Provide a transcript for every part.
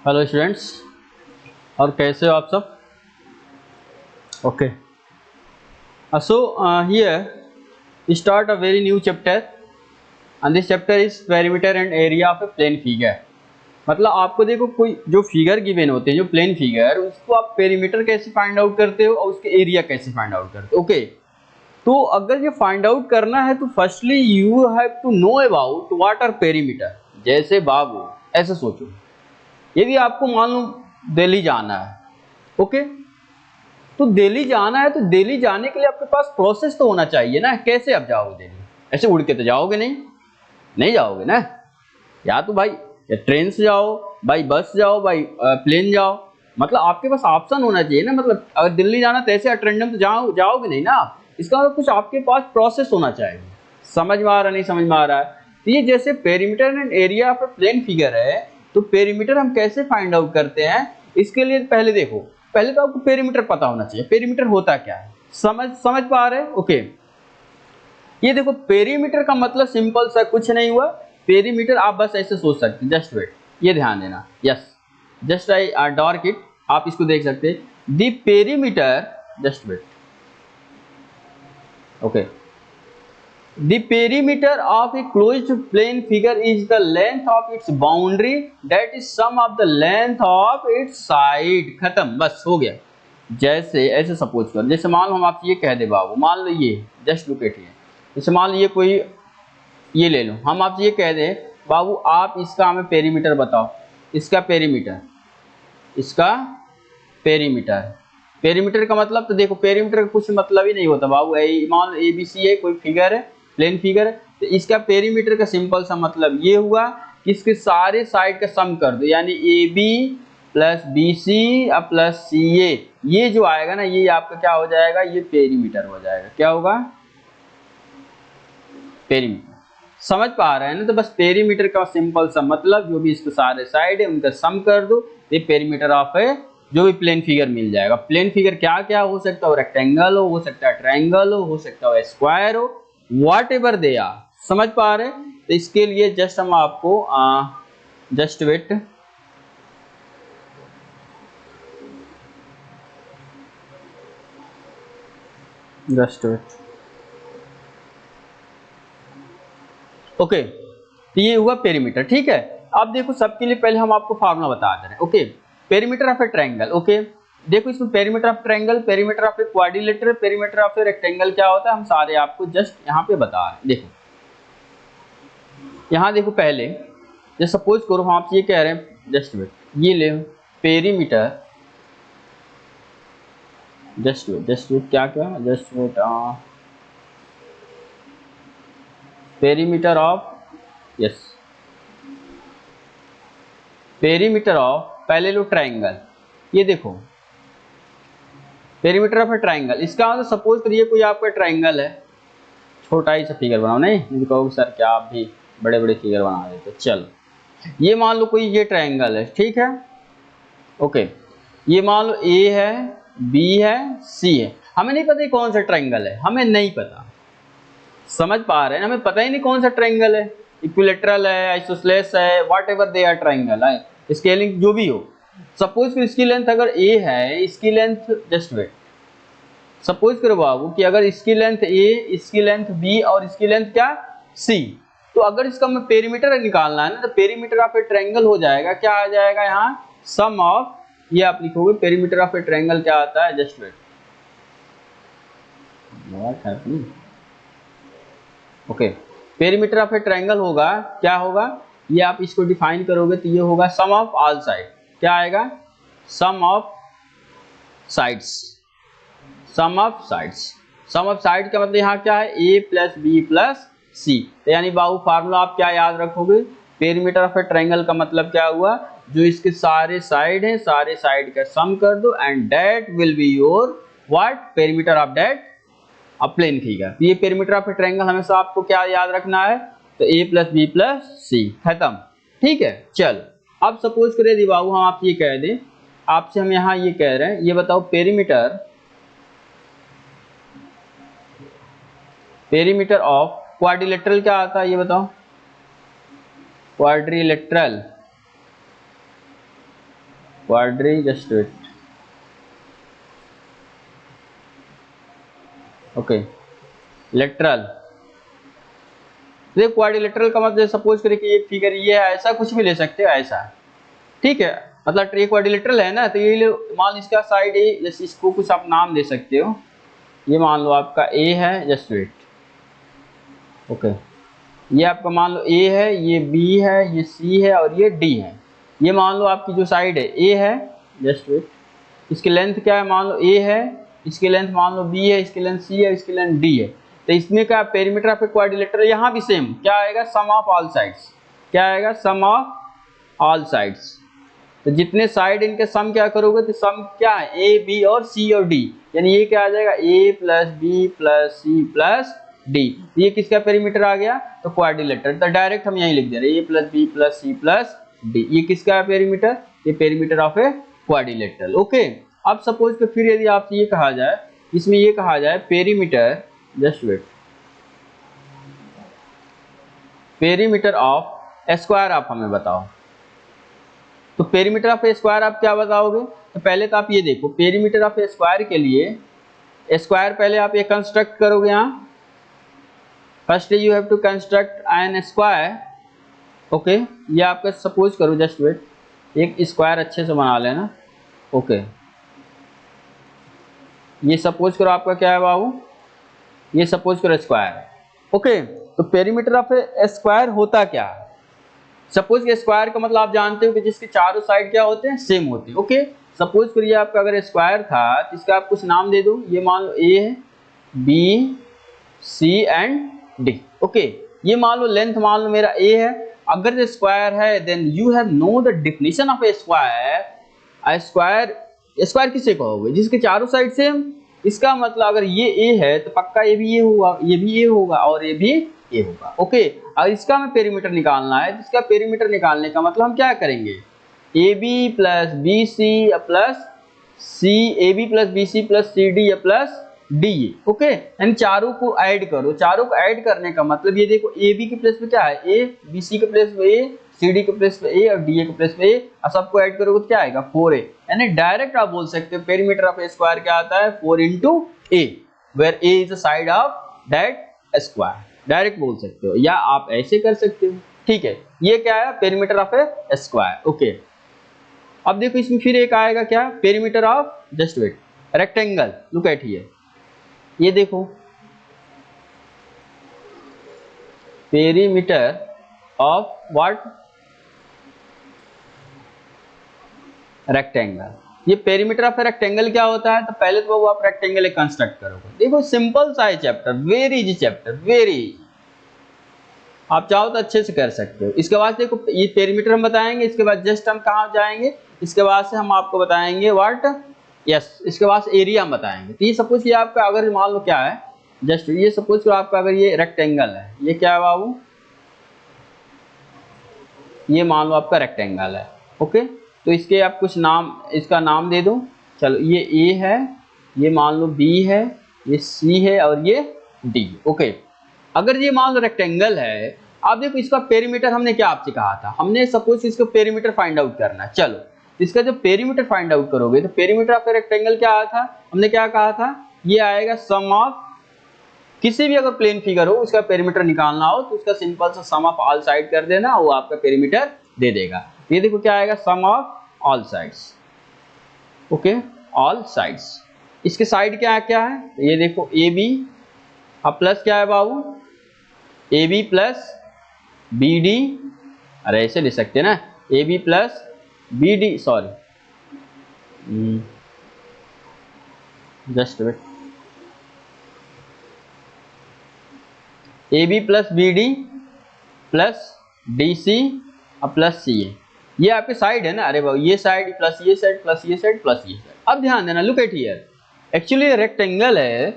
Hello students, और कैसे हो आप सब? Okay, so here start a very new chapter and this chapter is perimeter and area of a plane figure। मतलब आपको देखो, कोई जो फिगर गिवन होते हैं, जो प्लेन फिगर, उसको आप पेरीमीटर कैसे फाइंड आउट करते हो और उसके एरिया कैसे फाइंड आउट करते हो। ओके, तो अगर ये फाइंड आउट करना है तो firstly you have to know about what are perimeter. जैसे बाबू ऐसे सोचो, यदि आपको मान लो दिल्ली जाना है, ओके, तो दिल्ली जाना है तो दिल्ली जाने के लिए आपके पास प्रोसेस तो होना चाहिए ना। कैसे आप जाओगे दिल्ली? ऐसे उड़ के तो जाओगे नहीं, नहीं जाओगे ना। या तो भाई या ट्रेन से जाओ, भाई बस जाओ, भाई प्लेन जाओ। मतलब आपके पास ऑप्शन होना चाहिए ना। मतलब अगर दिल्ली जाना तो ऐसे अटेंडम तो जाओगे नहीं ना। इसका मतलब कुछ आपके पास प्रोसेस होना चाहिए। समझ में आ रहा, नहीं समझ में आ रहा है? तो ये जैसे perimeter and area of plane figure है, तो पेरीमीटर हम कैसे फाइंड आउट करते हैं? इसके लिए पहले देखो, पहले तो आपको पेरीमीटर पता होना चाहिए। पेरीमीटर होता क्या है, समझ पा रहे? ओके, ये देखो, पेरीमीटर का मतलब सिंपल सा कुछ नहीं हुआ। पेरीमीटर आप बस ऐसे सोच सकते हैं, जस्ट वेट, ये ध्यान देना। Yes, just I dark it, आप इसको देख सकते हैं। The perimeter, just wait, okay, the perimeter of a closed plane figure is the length of its boundary that is sum of the length of its side। खत्म, बस हो गया। जैसे ऐसे सपोज कर, जैसे मान लो हम आपसे ये कह दे बाबू, मान लो ये जस्ट लुक एट हियर, जैसे मान लो ये कोई, ये ले लो, हम आपसे ये कह दें बाबू आप इसका हमें पेरीमीटर बताओ। इसका पेरीमीटर, इसका पेरीमीटर, पेरीमीटर का मतलब तो देखो, पेरीमीटर का कुछ मतलब ही नहीं होता बाबू। मान लो ABC है, कोई फिगर है, प्लेन फिगर है, तो इसका पेरीमीटर का सिंपल सा मतलब ये हुआ कि इसके सारे साइड का सम कर दो, यानी AB plus BC plus CA, ये जो आएगा ना, ये आपका क्या हो जाएगा, ये पेरीमीटर हो जाएगा। क्या होगा? पेरीमीटर। समझ पा रहे हैं ना? तो बस पेरीमीटर का सिंपल सा मतलब, जो भी इसके सारे साइड है उनका सम कर दो, ये पेरीमीटर ऑफ है जो भी प्लेन फिगर मिल जाएगा। प्लेन फिगर क्या क्या हो सकता है? रेक्टेंगल हो सकता है ट्रायंगल हो सकता है स्क्वायर हो, व्हाट एवर दे आर। समझ पा रहे हैं? तो इसके लिए जस्ट हम आपको just wait, just wait, okay, तो ये हुआ पेरीमीटर। ठीक है, अब देखो सबके लिए पहले हम आपको फार्मूला बता दे रहे हैं। Okay, perimeter of a triangle. Okay, देखो इसमें perimeter of triangle, perimeter of a quadrilateral, perimeter of a rectangle क्या होता है, हम सारे आपको जस्ट यहाँ पे बता रहे हैं। देखो यहाँ देखो, पहले जैसे सपोज करो हम आपसे ये कह रहे हैं, जस्ट वेट, ये ले पेरीमीटर, जस्ट वेट क्या क्या, just wait, perimeter of, yes, perimeter of, पहले लो ट्रायंगल। ये देखो पेरीमीटर ऑफ ए ट्रायंगल, इसका मतलब सपोज करिए कोई आपका ट्रायंगल है, छोटा ही सा फिगर बनाओ, नहीं मुझे कहोगे सर क्या आप भी बड़े बड़े फिगर बना देते। चलो ये मान लो कोई ये ट्रायंगल है, ठीक है, ओके, ये मान लो A है, B है, C है। हमें नहीं पता कौन सा ट्रायंगल है, हमें नहीं पता। समझ पा रहे हैं? हमें पता ही नहीं कौन सा ट्रायंगल है, इक्विलेटरल है, आइसोसेलेस है, व्हाटएवर दे आर ट्रायंगल है, स्केलिंग जो भी हो। सपोज इसकी लेंथ अगर A है, इसकी लेंथ, जस्ट वेट, सपोज करो बाबू कि अगर इसकी लेंथ A, इसकी लेंथ B और इसकी लेंथ क्या, C, तो अगर इसका हमें पेरीमीटर निकालना है ना, तो पेरीमीटर ऑफ ए ट्रायंगल हो जाएगा, क्या आ जाएगा यहाँ, सम ऑफ, ये आप लिखोगे पेरीमीटर ऑफ ए ट्रायंगल क्या आता है, just wait, what happening, okay, perimeter of a triangle होगा, क्या होगा, ये आप इसको डिफाइन करोगे तो ये होगा सम ऑफ ऑल साइड। क्या आएगा, sum of sides, sum of sides. Sum of side का मतलब यहाँ क्या है, A plus B plus C। तो यानी बाबू फार्मूला आप क्या याद रखोगे, पेरीमीटर ऑफ ए ट्रायंगल का मतलब क्या हुआ, जो इसके सारे साइड हैं, सारे साइड का सम कर दो, and that will be your what, perimeter of that a plane figure. ये पेरीमीटर ऑफ ए ट्रायंगल हमेशा आपको क्या याद रखना है, तो A plus B plus C, खत्म। ठीक है, चल अब सपोज करें दी बाबू हम आपसे ये कह दें, आपसे हम यहाँ ये कह रहे हैं, ये बताओ पेरीमीटर, पेरीमीटर ऑफ क्वाड्रिलेटरल क्या आता है, ये बताओ, quadrilateral, quadri, just wait, okay. Lateral, देखो क्वाड्रिलेटरल का मतलब सपोज करें कि एक फिगर ये है, ऐसा कुछ भी ले सकते हो, ऐसा, ठीक है, मतलब ट्री क्वाड्रिलेटरल है ना, तो ये मान इसका साइड ए, जैसे इसको कुछ आप नाम दे सकते हो, ये मान लो आपका ए है, जस्ट वेट, ओके, ये आपका मान लो ए है, ये बी है, ये सी है और ये डी है। ये मान लो आपकी जो साइड है ए है, जस्ट वेट, इसकी लेंथ क्या है, मान लो ए है, इसकी लेंथ मान लो बी है, इसकी लेंथ सी है, इसकी लेंथ डी है। तो इसमें क्या पेरीमीटर ऑफ ए क्वाड्रिलेटरल, यहाँ भी सेम क्या आएगा, सम ऑफ ऑल साइड्स, क्या आएगा, सम ऑफ ऑल साइड्स। तो जितने साइड इनके सम क्या करोगे, तो सम क्या है, ए बी और सी और डी, यानी ये क्या आ जाएगा, A plus B plus C plus D. ये किसका पेरीमीटर आ गया, तो क्वाड्रिलेटरल। तो डायरेक्ट हम यहीं लिख दे रहे हैं, A plus B plus C plus D. ये किसका है पेरीमीटर, ये perimeter of a quadrilateral, okay. अब सपोज कि फिर यदि आपसे ये कहा जाए, इसमें ये कहा जाए perimeter, just wait, perimeter of square आप हमें बताओ। तो पेरीमीटर ऑफ ए स्क्वायर आप क्या बताओगे, तो पहले तो आप ये देखो, पेरीमीटर ऑफ ए स्क्वायर के लिए स्क्वायर पहले आप ये कंस्ट्रक्ट करोगे, यहाँ first you have to construct an square, okay. ये आपका सपोज करो, जस्ट वेट, एक स्क्वायर अच्छे से बना लेना, ओके। ये सपोज करो आपका क्या है बाबू, ये सपोज करो स्क्वायर है, ओके। तो पेरीमीटर ऑफ ए स्क्वायर होता क्या है, सपोज के स्क्वायर का मतलब आप जानते हो कि जिसके चारों साइड क्या होते हैं, सेम होते हैं, ओके। सपोज करिए आपका अगर स्क्वायर था, तो इसका आप कुछ नाम दे दो, ये मान लो ए है, B C and D, okay. ये मान लो लेंथ मान लो मेरा ए है। अगर ये स्क्वायर है, then you have know the definition of a square. Square किसे कहोगे, जिसके चारों साइड सेम। इसका मतलब अगर ये ए है तो पक्का ये भी ये होगा, ये भी ये होगा और ये भी ये होगा, ओके। और इसका हमें पेरीमीटर निकालना है, इसका पेरीमीटर निकालने का मतलब हम क्या करेंगे, A B plus B C plus C, A B plus B C plus C D plus D, okay. यानी चारों को ऐड करो, चारों को ऐड करने का मतलब ये देखो, ए बी के प्लेस पे क्या है, ए, बी सी के प्लेस पे ए, सी डी के प्लेस पे ए और डी ए के प्लेस पे ए, और सबको ऐड करोगे तो क्या आएगा, 4a। यानी डायरेक्ट आप बोल सकते हो पेरीमीटर ऑफ ए स्क्वायर क्या आता है, 4 into a, where a is the side of that square. Direct बोल सकते हो, या आप ऐसे कर सकते हो, ठीक है। ये क्या है, perimeter of a square, okay. अब देखो इसमें फिर एक आएगा क्या, perimeter of, just wait, rectangle, look at here, ये देखो पेरीमीटर ऑफ व्हाट, रेक्टेंगल। ये पेरीमीटर ऑफ रेक्टेंगल क्या होता है, तो पहले तो वो आप रेक्टेंगल कंस्ट्रक्ट करोगे। देखो सिंपल सा है chapter, very easy chapter, very, आप चाहो तो अच्छे से कर सकते हो। इसके बाद देखो ये पेरीमीटर हम बताएंगे, इसके बाद जस्ट हम कहाँ जाएंगे, इसके बाद से हम आपको बताएंगे व्हाट, यस, इसके बाद एरिया हम बताएंगे। तो ये सपोज कि आपका अगर मान लो क्या है, जस्ट ये सपोज करो आपका अगर ये रेक्टेंगल है, ये क्या है बाबू, ये मान लो आपका रेक्टेंगल है, ओके। तो इसके आप कुछ नाम, इसका नाम दे दो, चलो ये ए है, ये मान लो बी है, ये सी है और ये डी, ओके। अगर ये मान लो रेक्टेंगल है, आप देखो इसका पेरीमीटर हमने क्या आपसे कहा था, हमने सपोज इसका पेरीमीटर फाइंड आउट करना है। चलो इसका जो पेरीमीटर फाइंड आउट करोगे, तो पेरीमीटर ऑफ रेक्टेंगल क्या आया था, हमने क्या कहा था, ये आएगा सम ऑफ, किसी भी अगर प्लेन फिगर हो उसका पेरीमीटर निकालना हो तो उसका सिंपल सा सम ऑफ ऑल साइड कर देना, वो आपका पेरीमीटर दे देगा। ये देखो क्या आएगा, sum of all sides, okay, all sides. इसके साइड क्या क्या है, तो ये देखो ए बी, अब प्लस क्या है बाबू, A B plus B D, अरे ऐसे ले सकते हैं ना, A B plus B D, sorry just wait, A B plus B D plus D C और प्लस सी ए, ये आपके साइड है ना, अरे बाबू ये साइड प्लस ये साइड प्लस ये साइड प्लस ये साइड। अब ध्यान देना, look at here, actually rectangle है,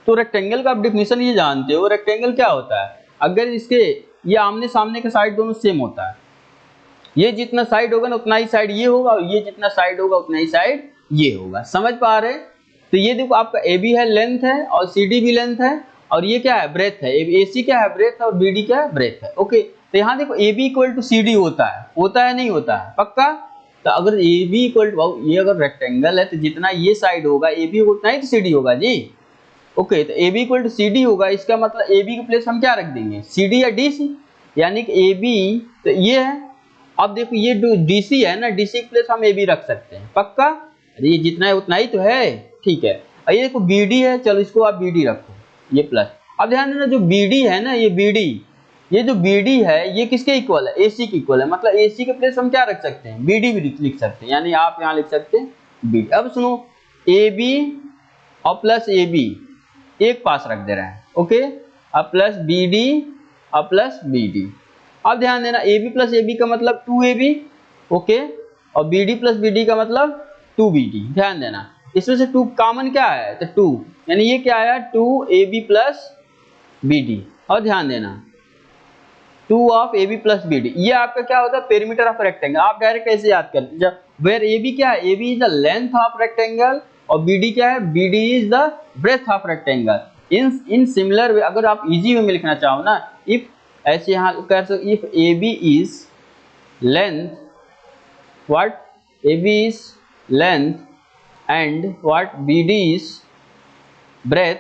तो रेक्टेंगल का आप डिफिनेशन ये जानते हो, रेक्टेंगल क्या होता है, अगर इसके ये आमने सामने के साइड दोनों सेम होता है, ये जितना साइड होगा ना उतना ही साइड ये होगा, और ये जितना साइड होगा उतना ही साइड ये होगा, समझ पा रहे हैं। तो ये देखो आपका ए बी है, लेंथ है, और सी डी भी लेंथ है, और ये क्या है, ब्रेथ है, ए सी क्या है, ब्रेथ है, और बी डी क्या है, ब्रेथ है, ओके। तो यहाँ देखो A B equal to C D होता है नहीं होता है, पक्का। तो तो अगर ए बी इक्वल टू, ये अगर रेक्टेंगल है तो जितना ये साइड होगा ए बी उतना ही तो सी डी होगा जी। ओके, तो A B equal to C D होगा, इसका मतलब ए बी की प्लेस हम क्या रख देंगे, सी डी या डी सी, यानी कि ए बी तो ये है। अब देखो ये डी सी है ना, डी सी की प्लेस हम ए बी रख सकते हैं, पक्का? अरे ये जितना है उतना ही तो है, ठीक है। और ये देखो बी डी है, चलो इसको आप बी डी रखो, ये प्लस। अब ध्यान देना जो बी डी है ना, ये बी डी, ये जो बी डी है ये किसके इक्वल है, ए सी के इक्वल है, मतलब ए सी के प्लेस हम क्या रख सकते हैं, बी डी भी लिख सकते हैं, यानी आप यहाँ लिख सकते हैं बी डी। अब सुनो, ए बी और प्लस ए बी एक पास रख दे रहे हैं, ओके, अब प्लस बी डी और प्लस बी डी। अब ध्यान देना A B plus A B का मतलब 2ab, ओके, और B D plus B D का मतलब 2bd। ध्यान देना इसमें से 2 कॉमन क्या है, तो 2, यानी ये क्या आया 2ab प्लस बी डी। और ध्यान देना 2 of A B plus B D, ये आपका क्या होता है, पेरीमीटर ऑफ रेक्टेंगल। आप डायरेक्ट कैसे याद कर, जब वेयर ए बी क्या है, A B is the length of rectangle, और बी डी क्या है, B D is the breadth of rectangle. In similar way, अगर आप इजी वे में लिखना चाहो ना, इफ ऐसे यहाँ कर सकते, if A B is length, what A B is length and what B D is breadth,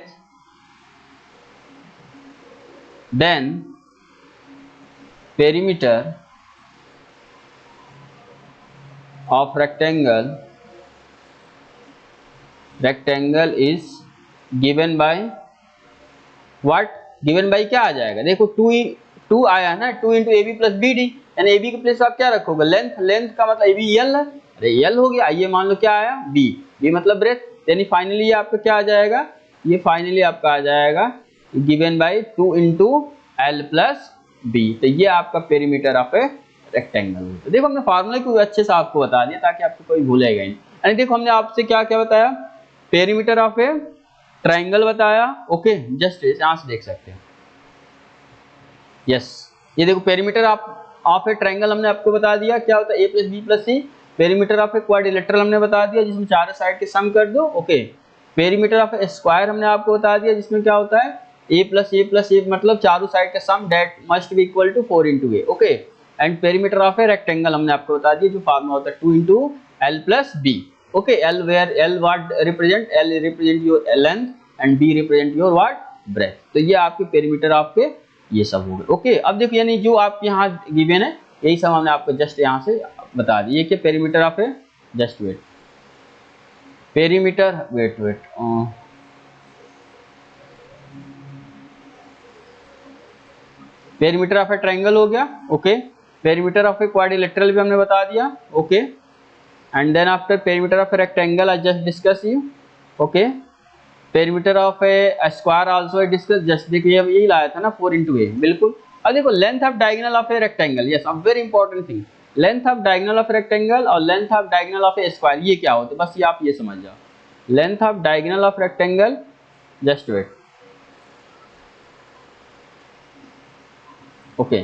then perimeter of rectangle is given by what, given by क्या आ जाएगा, देखो 2 आया ना, 2 into A B plus B D, यानी A B के place आप क्या रखोगे, लेंथ, लेंथ का मतलब ए बी एल है, अरे एल हो गया, ये मान लो क्या आया बी, बी मतलब ब्रेथ, यानी फाइनली ये आपका क्या आ जाएगा, ये फाइनली आपका आ जाएगा given by 2 into L plus B. तो ये आपका पेरीमीटर ऑफ ए रेक्टेंगल है। तो देखो हमने फार्मूला को अच्छे से आपको बता दिया ताकि आपको कोई भूलेगा नहीं। यानी देखो हमने आपसे क्या क्या बताया, पेरीमीटर ऑफ ए ट्रायंगल बताया, ओके, जस्ट यहाँ से देख सकते हैं, यस, ये देखो पेरीमीटर ऑफ ए ट्रायंगल हमने आपको बता दिया क्या होता है, A plus B plus C. Perimeter of a quadrilateral हमने बता दिया जिसमें चारों साइड के सम कर दो, okay. Perimeter of a square हमने आपको बता दिया जिसमें क्या होता है, a प्लस ए मतलब चारों साइड का sum that must be equal to 4 into A, okay. And perimeter of a rectangle हमने आपको बता दिया जो फार्मूला होता है 2 into L plus B, okay. L where L what represent, L represent your length and B represent your what breadth. तो ये आपके पेरीमीटर आपके ये सब हो गए, ओके। अब देखो यानी जो आपके यहाँ गिवन है यही सब हमने आपको जस्ट यहाँ से बता दिया, ये क्या perimeter of a, just wait, perimeter, wait perimeter of a triangle हो गया, okay. Perimeter of a quadrilateral भी हमने बता दिया, okay. And then after perimeter of a rectangle I just discuss you, okay. Perimeter of a square also I discuss, just देखिए यही लाया था ना 4 इंटू ए, बिल्कुल। अब देखो length of diagonal of a rectangle, yes, a very important thing, length of diagonal of rectangle और length of diagonal of a square, ये क्या होता है, बस ये आप ये समझ जाओ, length of diagonal of rectangle, just wait, okay,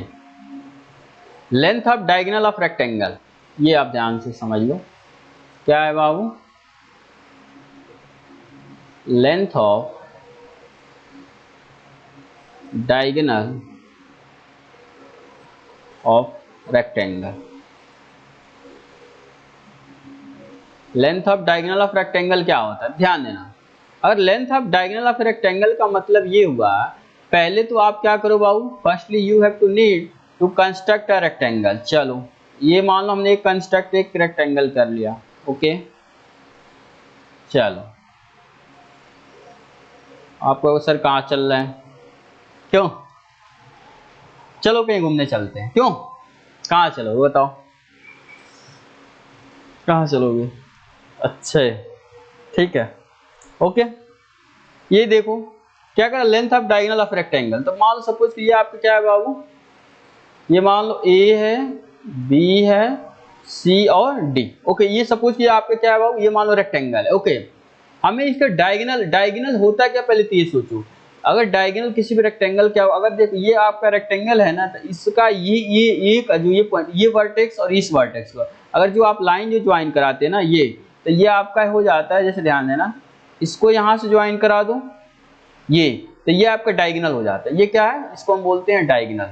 length of diagonal of rectangle, ये आप ध्यान से समझ लो क्या है बाबू, length of diagonal of rectangle, length of diagonal of rectangle क्या होता है, ध्यान देना। अगर length of diagonal of rectangle का मतलब ये हुआ, पहले तो आप क्या करो बाबू, firstly you have to need to construct a rectangle. चलो ये मान लो हमने एक कंस्ट्रक्ट एक रेक्टेंगल कर लिया, ओके। चलो आपको सर कहाँ चल रहा है, क्यों, चलो कहीं घूमने चलते हैं, क्यों, कहाँ चलोगे बताओ, कहाँ चलोगे, अच्छा है, ठीक है, ओके। ये देखो क्या करा, length of diagonal of rectangle, तो मान लो सपोज ये आपका क्या है बाबू, ये मान लो ए है, बी है, सी और डी, ओके। ये सपोज ये आपका क्या है बाबू, ये मान लो रेक्टेंगल है, ओके। हमें इसका डायगोनल होता क्या, पहले तो ये सोचो, अगर डायगोनल किसी भी रेक्टेंगल क्या हो, अगर देखो ये आपका रेक्टेंगल है ना, तो इसका ये जो ये पॉइंट, ये वर्टेक्स और इस वर्टेक्स को अगर जो आप लाइन जो ज्वाइन कराते हैं ना, ये तो ये आपका हो जाता है, जैसे ध्यान देना, इसको यहाँ से ज्वाइन करा दो, ये तो ये आपका डायगोनल हो जाता है, ये क्या है, इसको हम बोलते हैं डायगोनल,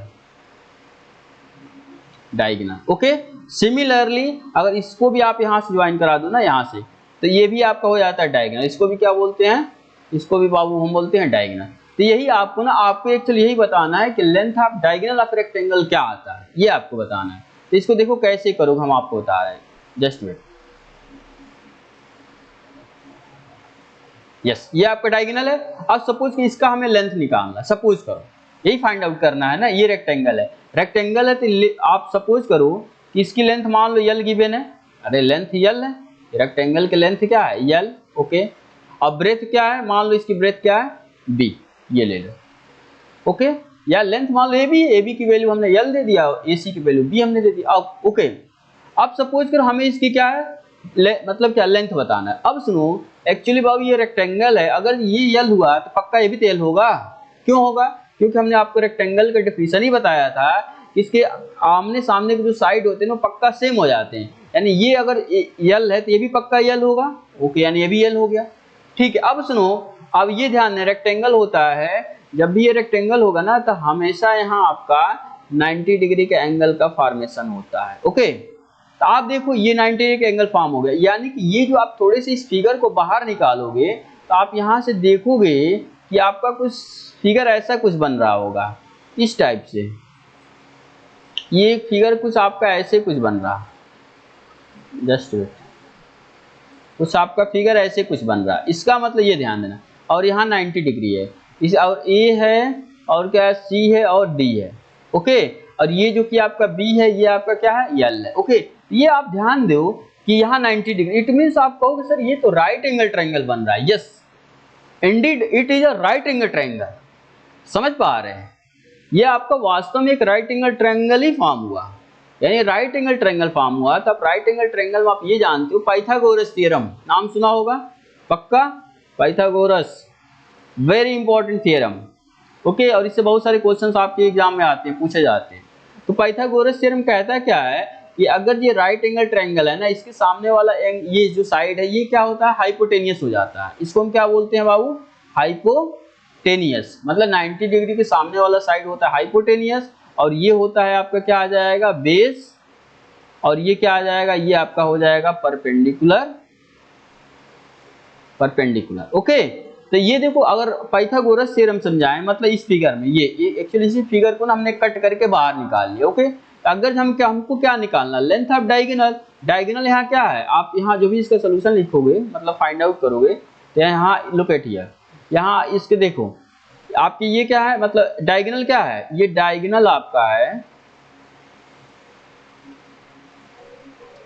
ओके। सिमिलरली अगर इसको भी आप यहाँ से ज्वाइन करा दो ना यहाँ से, तो ये भी आपका हो जाता है डायगोनल। इसको भी क्या बोलते हैं, इसको भी बाबू हम बोलते हैं डायगोनल। तो यही आपको ना, आपको एक्चुअली यही बताना है कि length of diagonal of rectangle क्या आता है, ये आपको बताना है। तो इसको देखो कैसे करोगे, हम आपको बता रहे हैं, जस्ट वेट। यस, ये आपका डायगोनल है। अब सपोज कि इसका हमें लेंथ निकालना, सपोज करो यही फाइंड आउट करना है ना। ये रेक्टेंगल है, रेक्टेंगल है, तो आप सपोज करो कि इसकी लेंथ मान लो यल गिवन है। अरे लेंथ यल है, रेक्टेंगल की लेंथ क्या है, यल। ओके, अब ब्रेथ क्या है, मान लो इसकी ब्रेथ क्या है, बी, ये ले लो। ओके, या लेंथ मान लो ए बी की वैल्यू हमने यल दे दिया, ए सी की वैल्यू बी हमने दे दी। अब ओके, अब सपोज करो हमें इसकी क्या है, मतलब क्या लेंथ बताना है। अब सुनो, एक्चुअली बाबू ये रेक्टेंगल है, अगर ये यल हुआ तो पक्का ये भी तो यल होगा। क्यों होगा, क्योंकि हमने आपको रेक्टेंगल का डेफिनेशन ही बताया था, इसके आमने सामने के जो साइड होते हैं वो पक्का सेम हो जाते हैं। यानी ये अगर यल है तो ये भी पक्का यल होगा। ओके, यानी ये भी यल हो गया। ठीक है, अब सुनो, अब ये ध्यान है, रेक्टेंगल होता है, जब भी ये रेक्टेंगल होगा ना तो हमेशा यहाँ आपका 90 डिग्री के एंगल का फॉर्मेशन होता है। ओके, तो आप देखो ये 90 डिग्री का एंगल फॉर्म हो गया। यानी कि ये जो आप थोड़े से इस फिगर को बाहर निकालोगे तो आप यहाँ से देखोगे कि आपका कुछ फिगर ऐसा कुछ बन रहा होगा, इस टाइप से। ये फिगर कुछ आपका ऐसे कुछ बन रहा, जस्ट वेट, कुछ आपका फिगर ऐसे कुछ बन रहा है। इसका मतलब ये ध्यान देना। और यहाँ 90 डिग्री है, इस और ए है, और क्या है, सी है, और डी है। ओके, और ये जो कि आपका बी है, ये आपका क्या है, यल है। ओके, ये आप ध्यान दो कि यहाँ 90 डिग्री, इट मीन्स आप कहोगे सर ये तो राइट एंगल ट्रायंगल बन रहा है। Yes, Indeed it is a right angle triangle. समझ पा रहे हैं, ये आपका वास्तव में एक राइट एंगल ट्रायंगल ही फॉर्म हुआ, यानी राइट एंगल ट्रायंगल फॉर्म हुआ। तब राइट एंगल ट्रायंगल में आप ये जानते हो, पाइथागोरस थ्योरम नाम सुना होगा पक्का, Pythagoras, very important theorem. Okay, और इससे बहुत सारे क्वेश्चंस आपके एग्जाम में आते हैं, पूछे जाते हैं। तो पाइथागोरस थ्योरम कहता क्या है कि अगर ये राइट एंगल ट्रायंगल है ना, इसके सामने वाला ये जो साइड है ये क्या होता है, हाइपोटेनियस हो जाता है। इसको हम क्या बोलते हैं बाबू, हाइपोटेनियस। मतलब 90 डिग्री के सामने वाला साइड होता है हाइपोटेनियस, और ये होता है आपका क्या आ जाएगा, बेस, और ये क्या आ जाएगा, ये आपका हो जाएगा परपेंडिकुलर, परपेंडिकुलर। ओके, तो ये देखो, अगर पाइथागोरस थ्योरम समझाएं, मतलब इस फिगर में ये एक्चुअली इसी फिगर को ना हमने कट करके बाहर निकाल लिया। ओके, अगर हमको क्या निकालना, लेंथ ऑफ डायगोनल। डायगोनल यहाँ क्या है, आप यहाँ जो भी इसका सोल्यूशन लिखोगे, मतलब फाइंड आउट करोगे, तो यहाँ लुक एट हियर, यहाँ इसके देखो आपकी ये क्या है, मतलब डायगोनल क्या है, ये डायगोनल आपका है,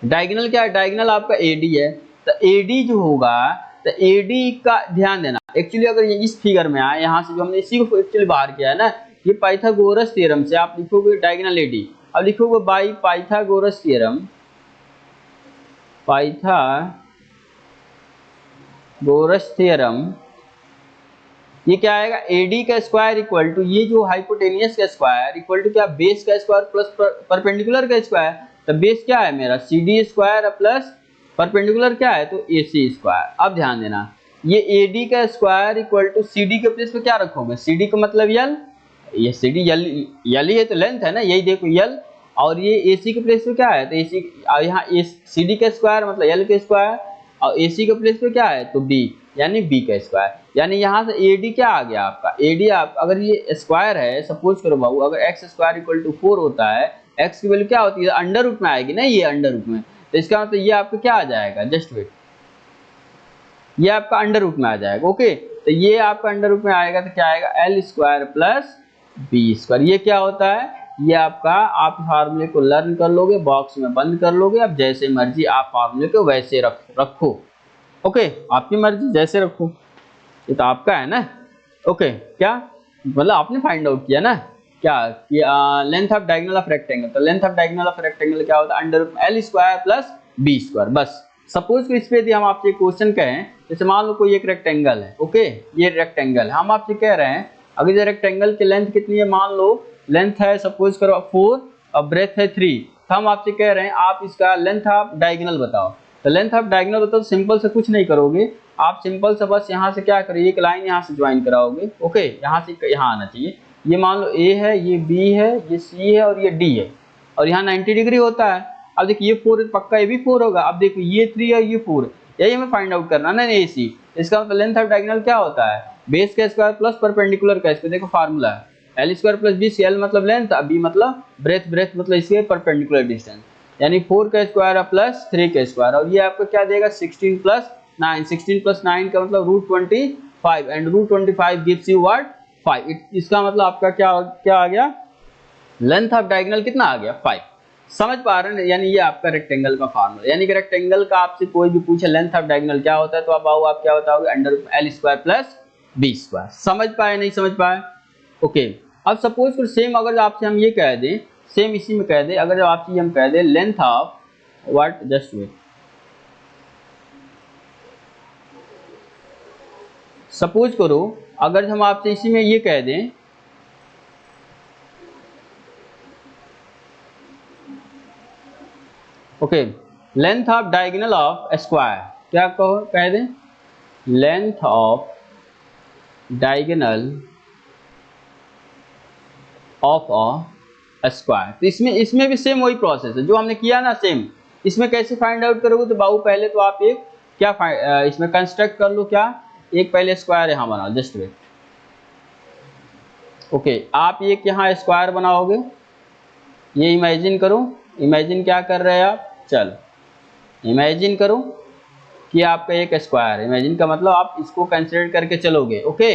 डायगोनल क्या है, डायगोनल आपका एडी है। तो एडी जो होगा, तो एडी का ध्यान देना, एक्चुअली अगर ये इस फिगर में आए, यहाँ से जो हमने इसी को एक्चुअली बाहर किया है ना, ये पाइथागोरस थ्योरम से आप लिखोगे डायगोनल एडी। अब लिखोगे by Pythagoras theorem, Pythagoras theorem, ये क्या आएगा, एडी का स्क्वायर इक्वल टू ये जो हाइपोटेनियस का स्क्वायर इक्वल टू क्या, बेस का स्क्वायर प्लस परपेंडिकुलर का स्क्वायर। तो बेस क्या है मेरा, CD स्क्वायर प्लस परपेंडिकुलर क्या है, तो AC स्क्वायर। अब ध्यान देना, ये AD का स्क्वायर इक्वल टू CD के प्लेस पे क्या रखोगे, CD का मतलब यल, ये CD यल ही है तो लेंथ है ना, यही देखो यल, और ये AC के प्लेस पे क्या है, तो AC, यहाँ CD का स्क्वायर मतलब L का स्क्वायर, और AC के प्लेस पे क्या है, तो B, यानी B का स्क्वायर। यानी यहाँ से AD क्या आ गया आपका, AD आप अगर ये स्क्वायर है, सपोज करो बाबू, अगर x स्क्वायर इक्वल टू 4 होता है, x की वैल्यू क्या होती है, अंडर रूट में आएगी ना, ये अंडर रूट में, तो इसका मतलब ये आपका क्या आ जाएगा, जस्ट वेट, ये आपका अंडर रूट में आ जाएगा। ओके, तो ये आपका अंडर रूट में आएगा तो क्या आएगा, L square plus B square. ये क्या होता है, ये आपका, आप फार्मूले को लर्न कर लोगे, बॉक्स में बंद कर लोगे, अब जैसे मर्जी आप फार्मूले को वैसे रखो। ओके, आपकी मर्जी जैसे रखो, ये तो आपका है ना। ओके, क्या मतलब आपने फाइंड आउट किया ना, क्या कि length of diagonal of rectangle. तो length of diagonal of rectangle क्या होता है, under root L square plus B square. बस सपोज इस पे यदि हम आपसे क्वेश्चन कहें, जैसे मान लो कोई एक रेक्टेंगल है, ओके, ये रेक्टेंगल है, हम आपसे कह रहे हैं अगर ये रेक्टेंगल की लेंथ कितनी है, मान लो लेंथ है सपोज करो 4 और ब्रेथ है 3, तो हम आपसे कह रहे हैं आप इसका लेंथ ऑफ डायगोनल बताओ। तो लेंथ ऑफ डायगोनल बताओ, सिंपल से कुछ नहीं करोगे आप, सिंपल से बस यहाँ से क्या करोगे, एक लाइन यहाँ से ज्वाइन कराओगे। ओके, यहाँ से यहाँ आना चाहिए, ये मान लो A है, ये B है, ये C है, और ये D है, और यहाँ 90 डिग्री होता है। अब देखिए ये 4 है पक्का ये भी 4 होगा। अब देखो ये 3 है ये 4 है, यही हमें फाइंड आउट करना है ना AC। इसका मतलब लेंथ ऑफ डायगोनल क्या होता है, बेस का स्क्वायर प्लस परपेंडिकुलर का स्क्वायर। देखो फार्मूला है L square plus BC, L मतलब लेंथ, B मतलब ब्रेथ, ब्रेथ मतलब इसके परपेंडिकुलर डिस्टेंस, यानी 4 का स्क्वायर प्लस 3 का स्क्वायर। और ये आपको क्या देगा 16 प्लस 9, 16 प्लस 9 का मतलब √25 एंड √25 गिव्स यू व्हाट 5। इसका मतलब आपका क्या क्या आ गया, लेंथ ऑफ डायगोनल कितना आ गया 5। समझ पा रहे हैं, यानी ये आपका रेक्टेंगल का फार्मूला। यानी कि रेक्टेंगल का आपसे कोई भी पूछे लेंथ ऑफ डायगोनल क्या होता है तो आप क्या बताओगे √L square plus B square. समझ पाए नहीं समझ पाए? ओके। अब सपोज फिर सेम अगर आपसे हम ये कह दें, सेम इसी में कह दें, अगर आपसे हम कह दें length of what, just wait, suppose करो अगर हम आपसे इसी में ये कह दें okay, length of diagonal of square, क्या कहो कह दें length of diagonal of a square. तो इसमें भी सेम वही प्रोसेस है जो हमने किया ना सेम। इसमें कैसे फाइंड आउट करोगे तो बाबू पहले तो आप एक क्या इसमें कंस्ट्रक्ट कर लो, क्या एक पहले स्क्वायर यहाँ बनाओ, जस्ट वेट। ओके, आप एक यहाँ स्क्वायर बनाओगे, ये इमेजिन करो, इमेजिन क्या कर रहे हैं आप, चल इमेजिन करो कि आपका एक स्क्वायर है। इमेजिन का मतलब आप इसको कंसिडर करके चलोगे। ओके,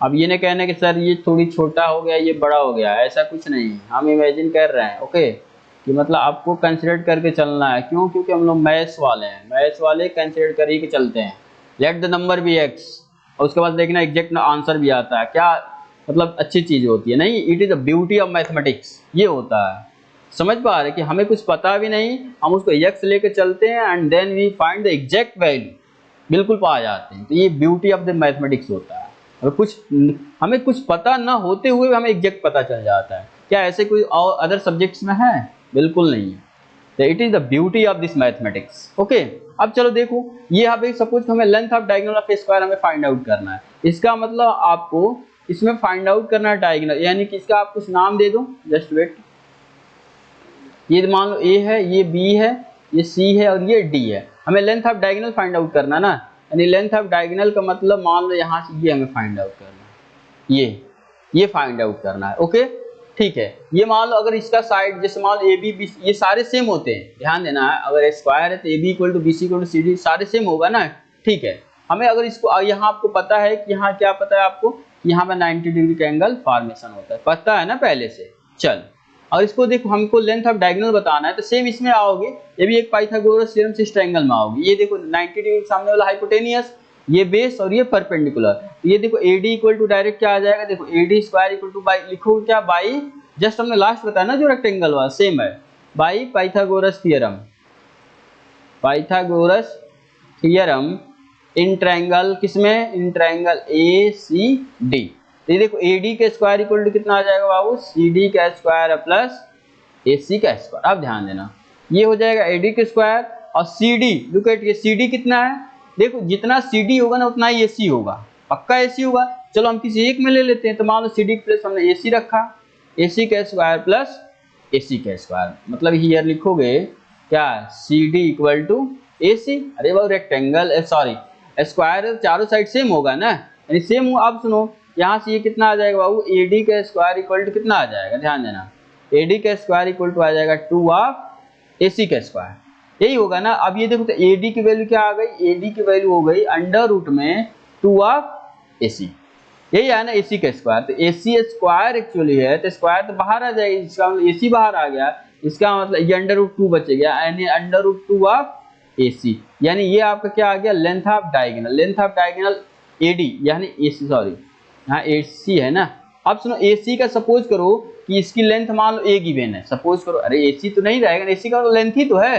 अब ये नहीं कहना कि सर ये थोड़ी छोटा हो गया ये बड़ा हो गया, ऐसा कुछ नहीं, हम इमेजिन कर रहे हैं। ओके, कि मतलब आपको कंसिडर करके चलना है। क्यों? क्योंकि हम लोग मैथ्स वाले हैं, मैथ्स वाले कंसिडर कर ही के चलते हैं। Let the number be x, और उसके बाद देखना एग्जैक्ट आंसर भी आता है। क्या मतलब अच्छी चीज होती है नहीं, it is the beauty of mathematics, ये होता है। समझ पा रहे कि हमें कुछ पता भी नहीं, हम उसको x लेके चलते हैं and then we find the exact value, बिल्कुल पा जाते हैं। तो ये ब्यूटी ऑफ द मैथमेटिक्स होता है। हमें कुछ पता ना होते हुए हमें एग्जैक्ट पता चल जाता है। क्या ऐसे कोई और अदर सब्जेक्ट्स में है? बिल्कुल नहीं है। तो it is the beauty of this mathematics. Okay, अब चलो देखो, ये अभी सपोज हमें length of diagonal of square हमें फाइंड आउट करना है। इसका मतलब आपको इसमें फाइंड आउट करना है डायगोनल, यानी कि इसका आप कुछ नाम दे दो, जस्ट वेट। ये मान लो A है, ये B है, ये C है और ये D है। हमें length of diagonal find out करना ना, यानी लेंथ ऑफ डायगोनल का मतलब मान लो यहाँ से ये हमें फाइंड आउट करना है, ये फाइंड आउट करना है। ओके, ठीक है। ये मान लो अगर इसका साइड जैसे मान लो AB BC ये सारे सेम होते हैं, ध्यान देना है। अगर स्क्वायर है तो AB equal to BC equal to CD सारे सेम होगा ना, ठीक है। हमें अगर इसको यहाँ आपको पता है कि यहाँ क्या पता है आपको, यहाँ पे 90 डिग्री का एंगल फॉर्मेशन होता है, पता है ना पहले से। चल, और इसको देखो हमको लेंथ ऑफ डायगोनल बताना है तो सेम इसमें आओगे, ये भी एक पाइथागोरस थ्योरम से इस ट्रायंगल में आओगे। ये देखो 90 डिग्री सामने वाला हाइपोटेनियस, ये बेस और ये परपेंडिकुलर। ये देखो AD इक्वल टू डायरेक्ट क्या आ जाएगा, देखो AD square equal two by, लिखोगे क्या बाई, जस्ट हमने लास्ट बताया ना जो रेक्टेंगल वाला सेम है, by Pythagoras theorem, Pythagoras theorem in triangle, किसमें, इन ट्रायंगल ACD। ये देखो AD का स्क्वायर इक्वल टू कितना आ जाएगा बाबू, CD का स्क्वायर प्लस AC का स्क्वायर। अब ध्यान देना, ये हो जाएगा AD का स्क्वायर और CD, लुक एट, ये CD कितना है, देखो जितना CD होगा ना उतना ही AC होगा, पक्का AC होगा। चलो हम किसी एक में ले लेते हैं, तो मान लो CD प्लस हमने AC रखा, AC का स्क्वायर प्लस AC का स्क्वायर, मतलब हियर लिखोगे क्या, CD इक्वल टू AC। अरे वो रेक्टेंगल सॉरी स्क्वायर चारों साइड सेम होगा ना, यानी सेम। अब सुनो यहाँ से ये कितना आ जाएगा बाबू, AD का स्क्वायर इक्वल टू कितना आ जाएगा, ध्यान देना, AD का स्क्वायर इक्वल टू आ जाएगा 2 ऑफ AC का स्क्वायर, यही होगा ना। अब ये देखो तो AD की वैल्यू क्या आ गई, AD की वैल्यू हो गई अंडर रूट में 2 ऑफ AC, यही है ना AC का स्क्वायर। तो AC स्क्वायर एक्चुअली है, तो स्क्वायर तो बाहर आ जाएगा, इसका मतलब AC बाहर आ गया, इसका मतलब ये अंडर रूट 2 बच गया, यानी अंडर रूट 2 ऑफ AC, यानी ये आपका क्या आ गया, length of diagonal, length of diagonal AD यानी AC, सॉरी यहाँ AC है ना। अब सुनो AC का सपोज करो कि इसकी लेंथ मान लो A गिवन है, सपोज करो, अरे AC तो नहीं रहेगा, AC का लेंथ ही तो है।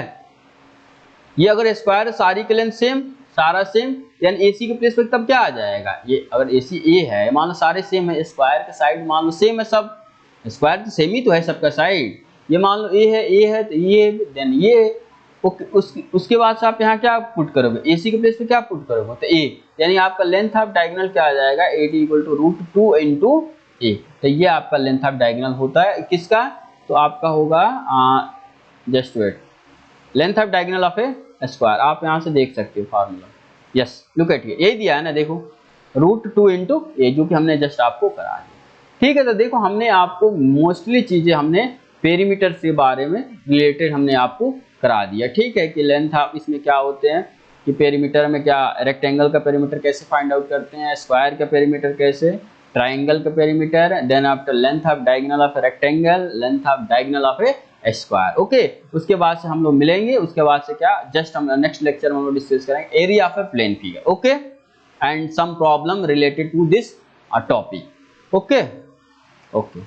ये अगर स्क्वायर सारी के लेंथ सेम, सारा सेम, यानी AC के प्लेस पर तब क्या आ जाएगा, ये अगर AC A है, मान लो सारे सेम है, स्क्वायर का साइड मान लो सेम है, सब स्क्वायर तो सेम ही तो है सबका साइड। ये मान लो A है तो ये देन ये, उसके बाद से आप यहाँ क्या पुट करोगे, AC के प्लेस पे क्या पुट करोगे, तो A, यानी आपका लेंथ ऑफ डायगोनल क्या आ जाएगा, AD equal to √2 into A। तो ये आपका लेंथ ऑफ डायगोनल होता है किसका, तो आपका होगा just wait, length of diagonal of a square, आप यहाँ से देख सकते हो फार्मूला, यस लुक एट, यही दिया है ना, देखो √2 इंटू ए, जो कि हमने जस्ट आपको करा दिया। ठीक है, तो देखो हमने आपको मोस्टली चीजें हमने पेरीमीटर से बारे में रिलेटेड हमने आपको करा दिया। ठीक है, कि लेंथ ऑफ इसमें क्या होते हैं, कि पेरीमीटर में क्या, रेक्टेंगल का पेरीमीटर कैसे फाइंड आउट करते हैं, स्क्वायर का पेरीमीटर कैसे, ट्राइंगल का perimeter, then after length of diagonal of a rectangle, length of diagonal of a square. Okay, उसके बाद से हम लोग मिलेंगे, उसके बाद से क्या, जस्ट हम नेक्स्ट लेक्चर में हम लोग डिस्कस करेंगे area of a plane figure. Okay, and some problem related to this topic. Okay okay.